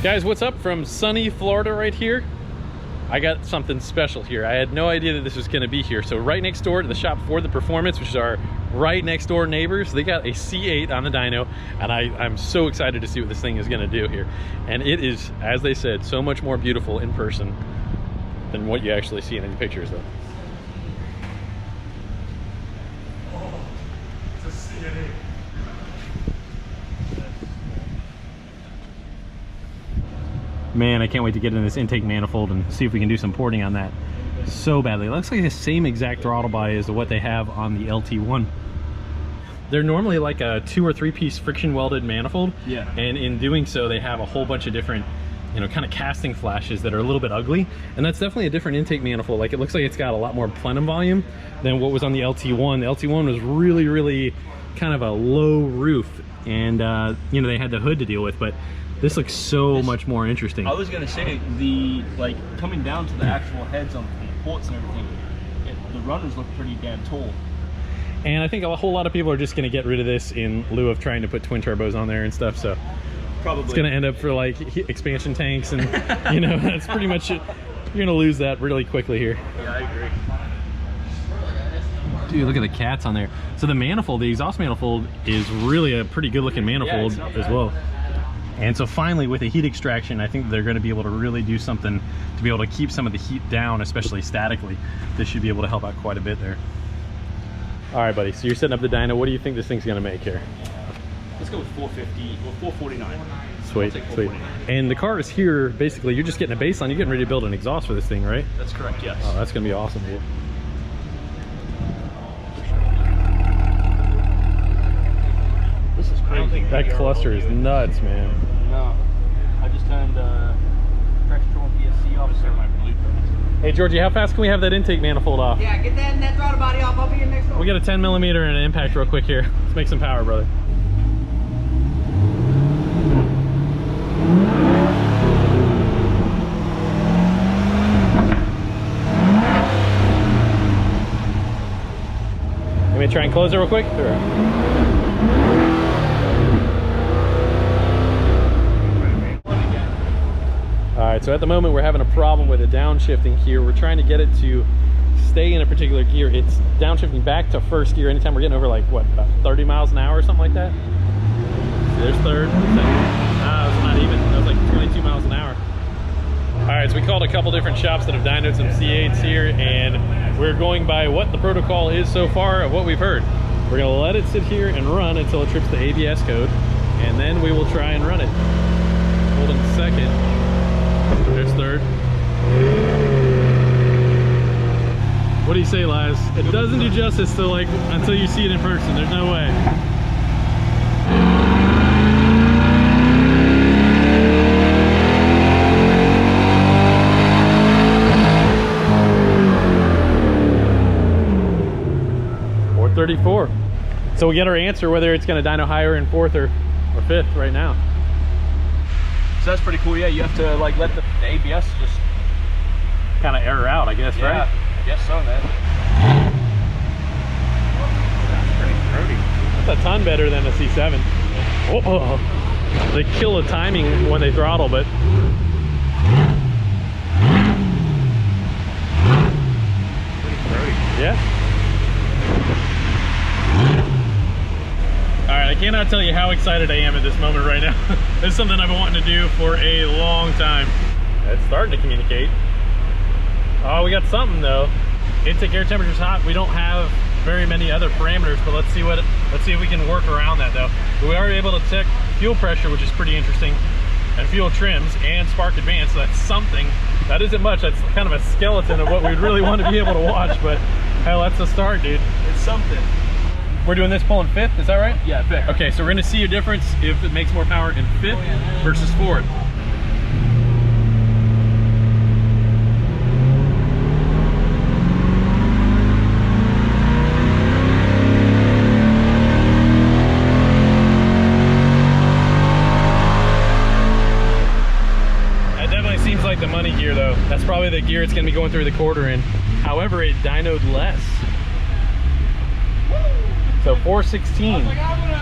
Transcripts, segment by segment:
Guys, what's up from sunny Florida right here? I got something special here. I had no idea that this was gonna be here. So right next door to the shop for the Performance, which is our right next door neighbors, they got a C8 on the dyno, and I'm so excited to see what this thing is gonna do here. And it is, as they said, so much more beautiful in person than what you actually see in any pictures though. Oh, it's a C8. Man, I can't wait to get in this intake manifold and see if we can do some porting on that so badly. It looks like the same exact throttle body as what they have on the LT1. They're normally like a 2 or 3 piece friction welded manifold. Yeah. And in doing so, they have a whole bunch of different, you know, kind of casting flashes that are a little bit ugly. And that's definitely a different intake manifold. Like, it looks like it's got a lot more plenum volume than what was on the LT1. The LT1 was really kind of a low roof. And, you know, they had the hood to deal with, but this looks so much more interesting. I was gonna say, the like coming down to the actual heads on the ports and everything, the runners look pretty damn tall. And I think a whole lot of people are just gonna get rid of this in lieu of trying to put twin turbos on there and stuff. So probably it's gonna end up for like expansion tanks, and you know, that's pretty much it. You're gonna lose that really quickly here. Yeah, I agree. Dude, look at the cats on there. So the manifold, the exhaust manifold, is really a pretty good looking manifold as well. And so finally, with the heat extraction, I think they're going to be able to really do something to be able to keep some of the heat down, especially statically. This should be able to help out quite a bit there. All right, buddy, so you're setting up the dyno. What do you think this thing's going to make here? Let's go with 450 or 449. Sweet, sweet. And the car is here, basically, you're just getting a baseline. You're getting ready to build an exhaust for this thing, right? That's correct, yes. Oh, that's going to be awesome, dude. This is crazy. That cluster is nuts, man. No. I just turned pressure control PSC off, so my blueprint. Hey, Georgie, how fast can we have that intake manifold off? Yeah, get that throttle body off. I'll be in next door. We got a 10 millimeter and an impact real quick here. Let's make some power, brother. Let me try and close it real quick. Alright, so at the moment we're having a problem with the downshifting here. We're trying to get it to stay in a particular gear. It's downshifting back to first gear anytime we're getting over like, what, about 30 miles an hour or something like that? So there's third, second. It's not even. That was like 22 miles an hour. Alright, so we called a couple different shops that have dynoed some C8s here, and we're going by what the protocol is so far of what we've heard. We're going to let it sit here and run until it trips the ABS code, and then we will try and run it. Holding second. There's third. What do you say, Laz? It doesn't do justice to like until you see it in person. There's no way. .434. So we get our answer whether it's going to dyno higher in 4th or 5th right now. So that's pretty cool. Yeah, you have to like let the ABS just kind of error out, I guess, right? I guess so, man. That's pretty fruity. That's a ton better than a C7. Oh, they kill the timing when they throttle, but pretty fruity. Yeah. All right, I cannot tell you how excited I am at this moment right now. This is something I've been wanting to do for a long time. It's starting to communicate. Oh, we got something though. Intake air temperature's hot. We don't have very many other parameters, but let's see if we can work around that though. We are able to check fuel pressure, which is pretty interesting, and fuel trims and spark advance. So that's something. That isn't much. That's kind of a skeleton of what we'd really want to be able to watch, but hell, that's a start, dude. It's something. We're doing this pulling 5th, is that right? Yeah, 5th. Okay, so we're gonna see a difference if it makes more power in 5th versus 4th. That definitely seems like the money gear though. That's probably the gear it's gonna be going through the quarter in. However, it dynoed less. So 416,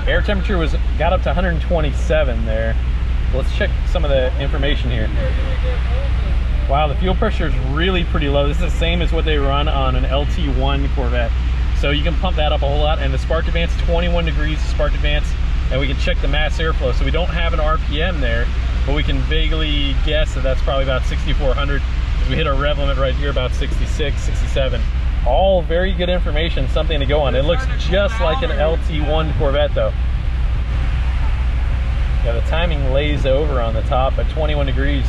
air temperature got up to 127 there. Let's check some of the information here. Wow, the fuel pressure is really pretty low. This is the same as what they run on an LT1 Corvette. So you can pump that up a whole lot. And the spark advance, 21 degrees spark advance. And we can check the mass airflow. So we don't have an RPM there, but we can vaguely guess that that's probably about 6,400. As we hit our rev limit right here, about 66, 67. All very good information, something to go on. It looks just like an LT1 Corvette though. Yeah, the timing lays over on the top at 21 degrees.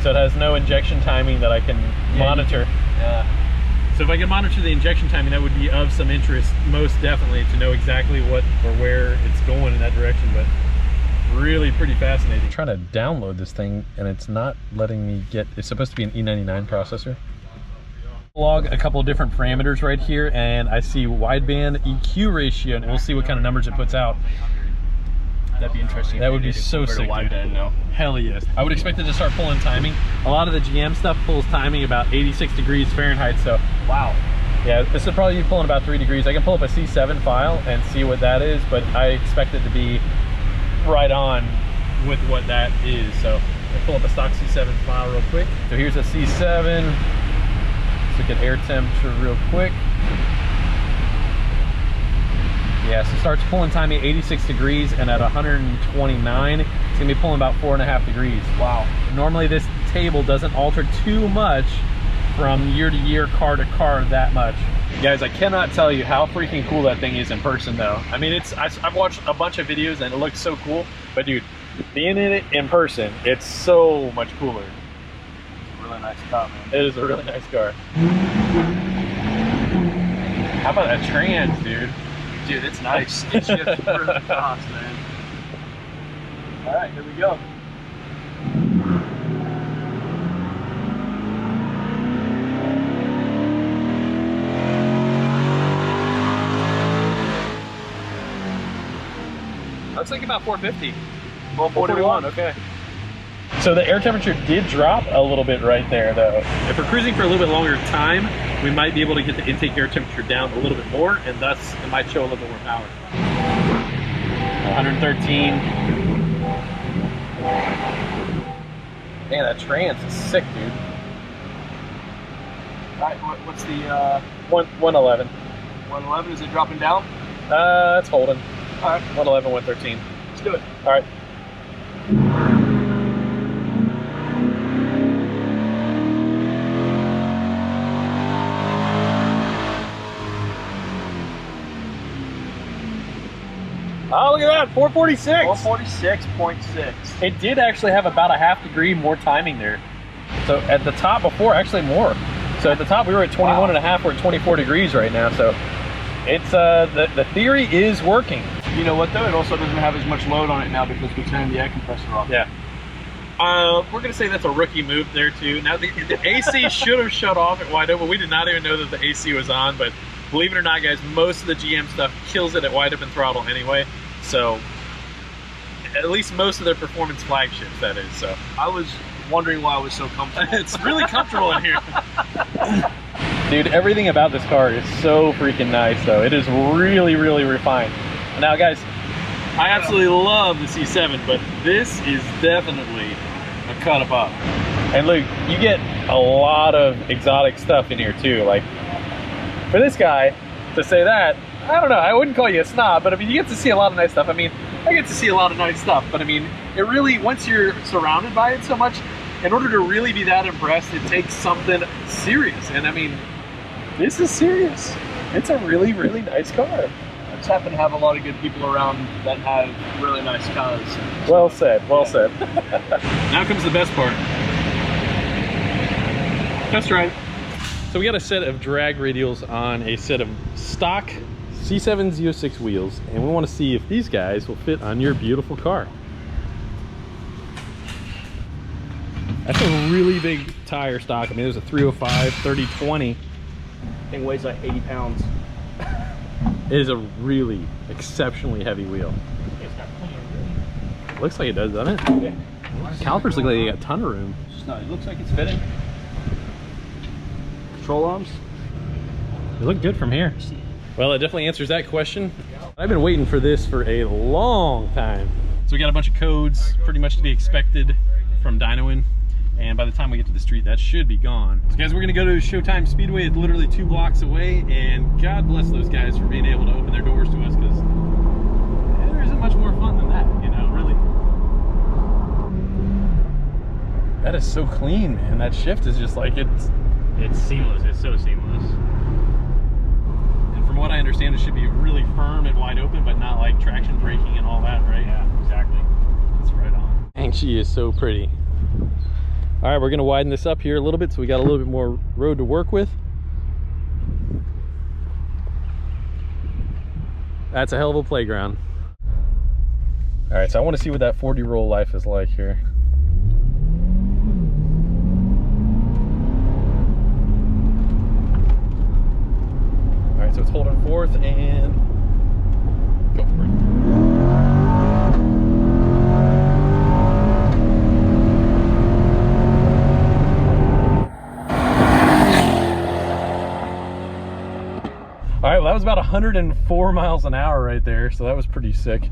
So it has no injection timing that I can monitor. So if I can monitor the injection timing, that would be of some interest, most definitely, to know exactly what or where it's going in that direction. But really pretty fascinating. I'm trying to download this thing and it's not letting me get, it's supposed to be an E99 processor. Log a couple of different parameters right here, and I see wideband EQ ratio, and we'll see what kind of numbers it puts out. That'd be interesting. That would be so sick. Hell yes. I would expect it to start pulling timing. A lot of the GM stuff pulls timing about 86 degrees Fahrenheit, so wow. Yeah, this would probably be pulling about 3 degrees. I can pull up a C7 file and see what that is, but I expect it to be right on with what that is. So I'll pull up a stock C7 file real quick. So here's a C7. Let's look at air temperature real quick. Yeah, so it starts pulling timing at 86 degrees, and at 129, it's gonna be pulling about 4.5 degrees. Wow. Normally this table doesn't alter too much from year to year, car to car that much. Guys, I cannot tell you how freaking cool that thing is in person though. I mean, I've watched a bunch of videos and it looks so cool, but dude, being in it in person, it's so much cooler. It's a really nice car, man. It is a really nice car. How about that trans, dude? Dude, it's nice. It shifts really fast, man. All right, here we go. Looks like about 450. 441. Okay. So the air temperature did drop a little bit right there though. If we're cruising for a little bit longer time, we might be able to get the intake air temperature down a little bit more, and thus it might show a little bit more power. 113. Man, that trans is sick, dude. All right, what's the 111. 111? Is it dropping down? It's holding. All right, 111, 113. let's do it. All right. Oh, look at that, 446. 446.6. It did actually have about a ½ degree more timing there. So at the top before, actually more. So at the top we were at 21 and a half, we're at 24 degrees right now. So it's the theory is working. You know what though? It also doesn't have as much load on it now because we turned the air compressor off. Yeah. We're gonna say that's a rookie move there too. Now the AC should have shut off at wide open. We did not even know that the AC was on, but believe it or not, guys, most of the GM stuff kills it at wide open throttle anyway. So at least most of their performance flagships, that is. So I was wondering why I was so comfortable. it's really comfortable in here. Dude, everything about this car is so freaking nice though. It is really, really refined. Now guys, I absolutely love the C7, but this is definitely a cut above. And look, you get a lot of exotic stuff in here too. Like, for this guy to say that, I don't know, I wouldn't call you a snob, but I mean, you get to see a lot of nice stuff. I mean, I get to see a lot of nice stuff, but I mean, it really, once you're surrounded by it so much, in order to really be that impressed, it takes something serious. And I mean, this is serious. It's a really, really nice car. I just happen to have a lot of good people around that have really nice cars. Well said, well said. Now comes the best part. Test drive. So we got a set of drag radials on a set of stock C7 Z06 wheels, and we want to see if these guys will fit on your beautiful car. That's a really big tire stock. I mean, there's a 305, 30/20. Thing weighs like 80 pounds. It is a really exceptionally heavy wheel. Looks like it does, doesn't it? Yeah. Calipers look like they got a ton of room. It looks like it's fitting. Control arms. They look good from here. Well, it definitely answers that question. I've been waiting for this for a long time. So we got a bunch of codes, pretty much to be expected from Dynoing. And by the time we get to the street, that should be gone. So guys, we're gonna go to Showtime Speedway. It's literally 2 blocks away, and God bless those guys for being able to open their doors to us, because there isn't much more fun than that, you know, really. That is so clean, man. That shift is just like, it's seamless. It's so seamless. And from what I understand, it should be really firm and wide open, but not like traction braking and all that, right? Yeah, exactly. That's right on. And she is so pretty. All right, we're gonna widen this up here a little bit so we got a little bit more road to work with. That's a hell of a playground. All right, so I want to see what that 40 roll life is like here. All right, so it's holding fourth and go for it. All right, well, that was about 104 miles an hour right there, so that was pretty sick.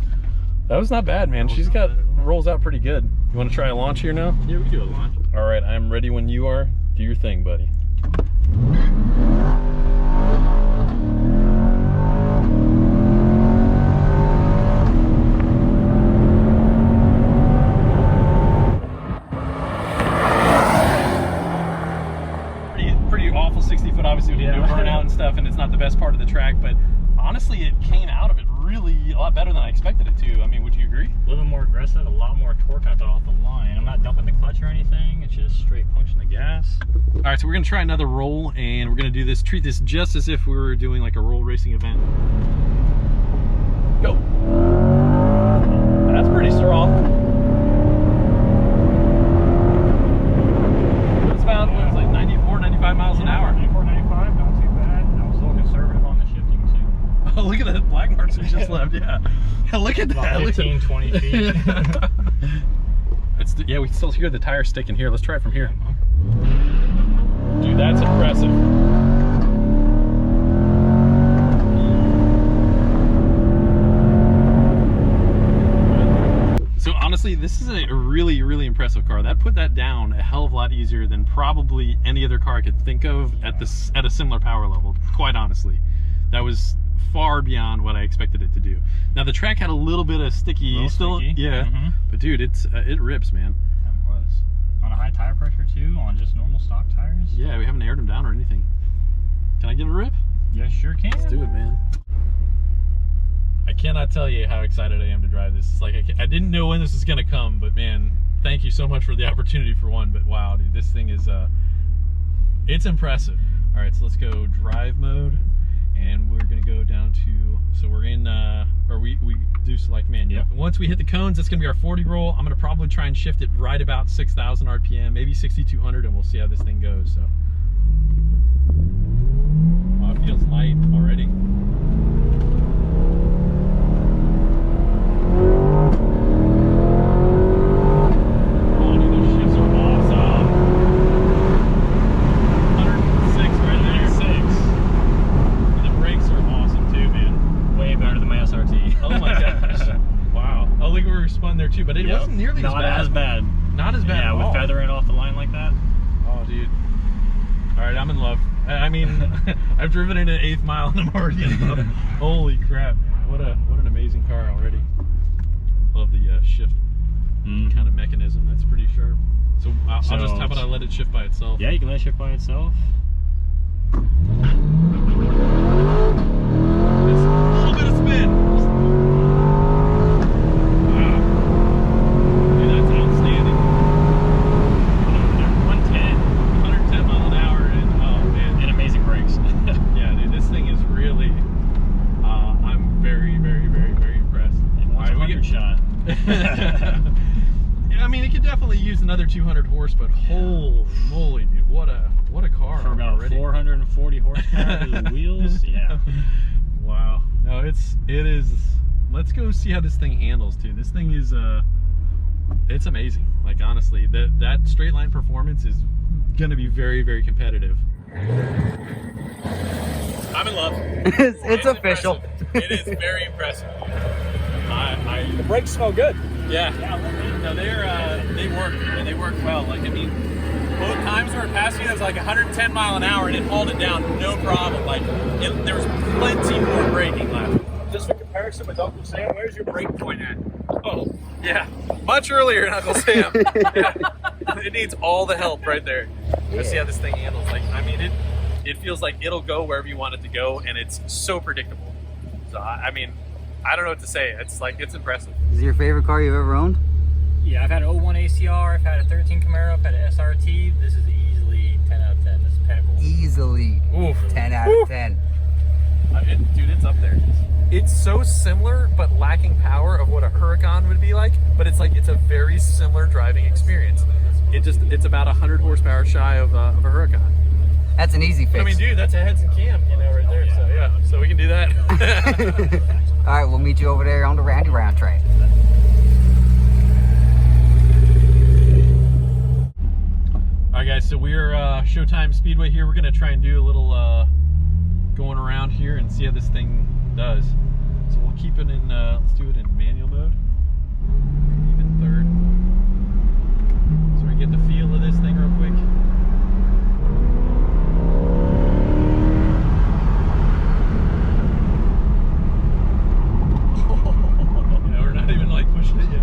That was not bad, man. She's got rolls out pretty good. You want to try a launch here now? Yeah, we can do a launch. All right, I'm ready when you are. Do your thing, buddy. Pretty awful 60-foot, obviously, we didn't do burnout and stuff, and it's not the best part of the track, but honestly, it came out of it really a lot better than I expected it to. I mean, would you agree? A little bit more aggressive, a lot more torque I thought off the line. I'm not dumping the clutch or anything, it's just straight punching the gas. All right, so we're gonna try another roll, and we're gonna do this, treat this just as if we were doing like a roll racing event. Go. That's pretty strong. It's about, what, it's like 94, 95 miles an hour. 94, 95, not too bad. I was a little conservative on the shifting too. Oh, look at the black marks we just left, yeah. Look at that. About 15, 20 feet. Yeah, we can still hear the tire sticking here. Let's try it from here. Dude, that's impressive. So honestly, this is a really, really impressive car. That put that down a hell of a lot easier than probably any other car I could think of at a similar power level, quite honestly. That was far beyond what I expected it to do. Now the track had a little bit of sticky, yeah, but dude, it rips, man. It was on a high tire pressure too, on just normal stock tires. Yeah, we haven't aired them down or anything. Can I give it a rip? Yeah, sure can. Let's do it, man. I cannot tell you how excited I am to drive this. It's like I didn't know when this was gonna come, but man, thank you so much for the opportunity for one. But wow, dude, this thing is it's impressive. All right, so let's go drive mode. And we're gonna go down to, so we're in, or we do select manual. Yep. Once we hit the cones, that's gonna be our 40 roll. I'm gonna probably try and shift it right about 6,000 RPM, maybe 6,200, and we'll see how this thing goes. So, oh, it feels light already. Oh, dude, those shifts are awesome. 106 right there. 6. The brakes are awesome too, man. Way better than my SRT. Oh my gosh. Wow. Oh, look, we were spun there too, but it wasn't nearly not as bad. Not as bad. Yeah, at all. with feathering off the line like that. Oh, dude. All right, I'm in love. I mean, I've driven it an 8th mile and I'm already in love. Holy crap, man. What an amazing car already. Love the shift kind of mechanism. That's pretty sharp. So I'll just, how about I let it shift by itself? Yeah, you can let it shift by itself. It's a little bit of spin. Wow. Dude, that's outstanding. 110 mile an hour, and oh man. And amazing brakes. Yeah, dude, this thing is really, I'm very, very, very, very impressed. And what's a 100 shot? Yeah, I mean, it could definitely use another 200 horse, but holy moly, dude, what a car for about already. 440 horsepower to the wheels. Yeah. Wow. No, it is. Let's go see how this thing handles too. This thing is it's amazing. Like honestly, that straight line performance is going to be very, very competitive. I'm in love. It's official. Impressive. It is very impressive. The brakes smell good. Yeah. No, they work, and they work well. Like, I mean, both times we were passing it was like 110 mile an hour, and it hauled it down no problem. Like, there was plenty more braking left. Just for comparison with Uncle Sam, where's your brake point at? Oh, yeah. Much earlier in Uncle Sam. Yeah. It needs all the help right there. Let's see how this thing handles. Like, I mean, it feels like it'll go wherever you want it to go, and it's so predictable. So, I mean, I don't know what to say. It's like, it's impressive. Is it your favorite car you've ever owned? Yeah, I've had an 01 ACR, I've had a 13 Camaro, I've had an SRT. This is easily 10 out of 10. This is pinnacle. Easily. Oof. 10 out of 10. Dude, it's up there. It's so similar, but lacking power of what a Huracan would be like. But it's like, it's a very similar driving experience. It's about 100 horsepower shy of a Huracan. That's an easy fix. I mean, dude, that's a heads and cam, you know, right there. So yeah, so we can do that. All right, we'll meet you over there on the Randy Round track. All right, guys, so we're Showtime Speedway here. We're gonna try and do a little going around here and see how this thing does. So we'll keep it in, let's do it in manual mode, even third. So we get the feel of this thing real quick. Yeah, we're not even like pushing it yet.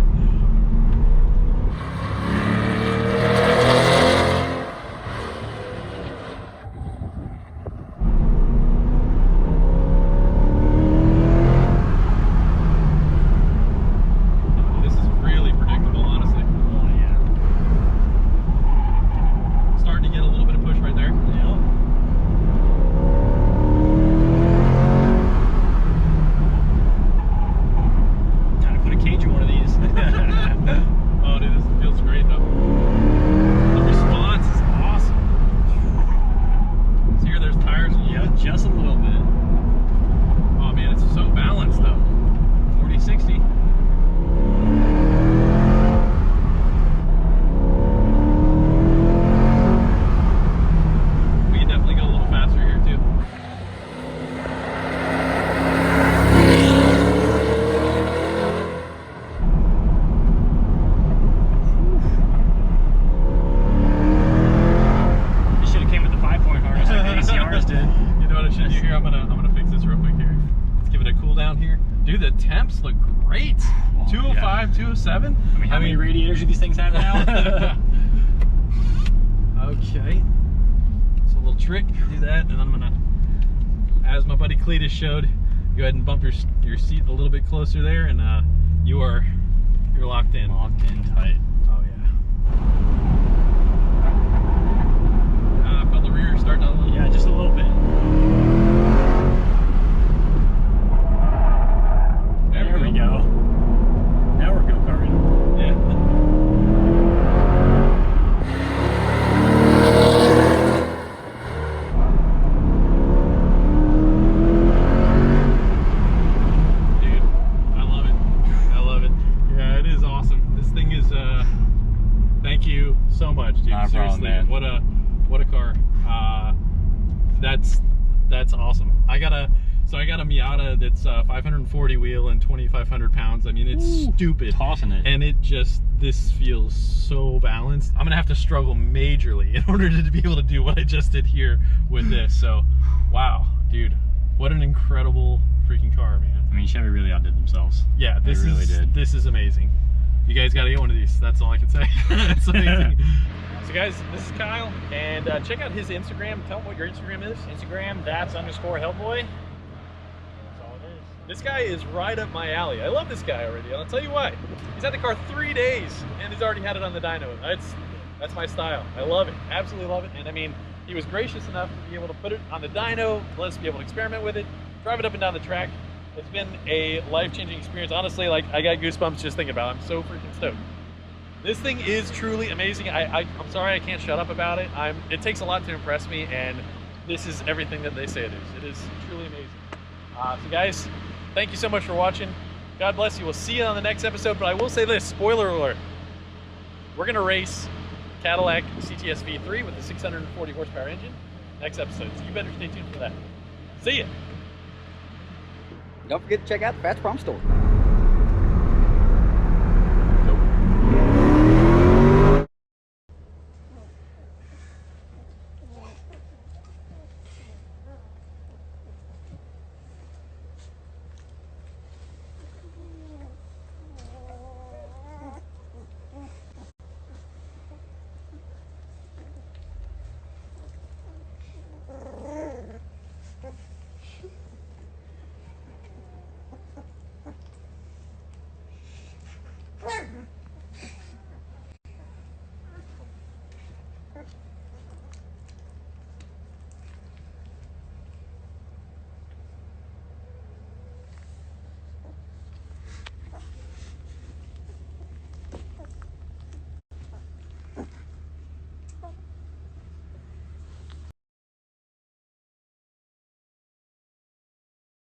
Dude, the temps look great. 205, 207. I mean, how many radiators do these things have now? Okay. So a little trick, do that, and I'm gonna, as my buddy Cletus showed, go ahead and bump your seat a little bit closer there, and you're locked in. Locked in tight. Oh yeah. I felt the rear starting a little. Yeah, just a little bit. There we go. Now we're go-karting. Yeah. Dude, I love it. I love it. Yeah, it is awesome. This thing is, thank you so much, dude. Not a problem, seriously, man. what a car. That's awesome. I got a Miata that's 540 wheel and 2,500 pounds. I mean, it's stupid. Tossing it. And this feels so balanced. I'm gonna have to struggle majorly in order to be able to do what I just did here with this. So, wow, dude, what an incredible freaking car, man. I mean, Chevy really outdid themselves. Yeah, They really did. This is amazing. You guys gotta get one of these. That's all I can say. It's amazing. So guys, this is Kyle, and check out his Instagram. Tell him what your Instagram is. Instagram, that's_Hellboy. That's all it is. This guy is right up my alley. I love this guy already, and I'll tell you why. He's had the car 3 days, and he's already had it on the dyno. That's my style. I love it, absolutely love it. And I mean, he was gracious enough to be able to put it on the dyno, let us be able to experiment with it, drive it up and down the track. It's been a life-changing experience. Honestly, like, I got goosebumps just thinking about it. I'm so freaking stoked. This thing is truly amazing. I'm sorry I can't shut up about it. It takes a lot to impress me, and this is everything that they say it is. It is truly amazing. So guys, thank you so much for watching. God bless you. We'll see you on the next episode, but I will say this, spoiler alert. We're gonna race Cadillac CTS V3 with the 640 horsepower engine next episode, so you better stay tuned for that. See ya. Don't forget to check out the Fasterproms store.